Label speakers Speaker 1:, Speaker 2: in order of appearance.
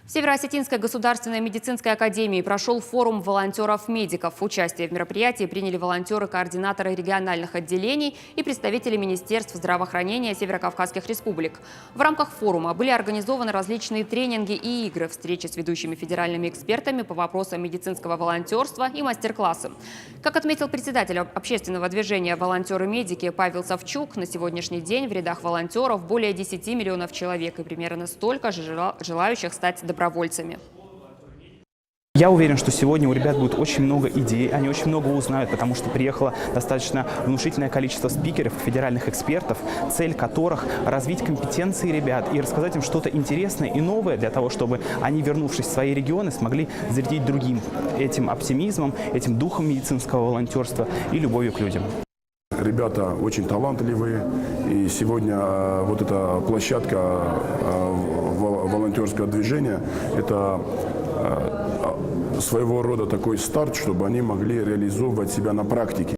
Speaker 1: В Северо-Осетинской государственной медицинской академии прошел форум волонтеров-медиков. Участие в мероприятии приняли волонтеры-координаторы региональных отделений и представители Министерств здравоохранения Северо-Кавказских республик. В рамках форума были организованы различные тренинги и игры, встречи с ведущими федеральными экспертами по вопросам медицинского волонтерства и мастер-классы. Как отметил председатель общественного движения «Волонтеры-медики» Павел Савчук, на сегодняшний день в рядах волонтеров более 10 миллионов человек и примерно столько же желающих стать добровольцами.
Speaker 2: Я уверен, что сегодня у ребят будет очень много идей, они очень много узнают, потому что приехало достаточно внушительное количество спикеров, федеральных экспертов, цель которых – развить компетенции ребят и рассказать им что-то интересное и новое для того, чтобы они, вернувшись в свои регионы, смогли зарядить другим этим оптимизмом, этим духом медицинского волонтерства и любовью к людям.
Speaker 3: Ребята очень талантливые, и сегодня вот эта площадка волонтерского движения – это своего рода такой старт, чтобы они могли реализовывать себя на практике.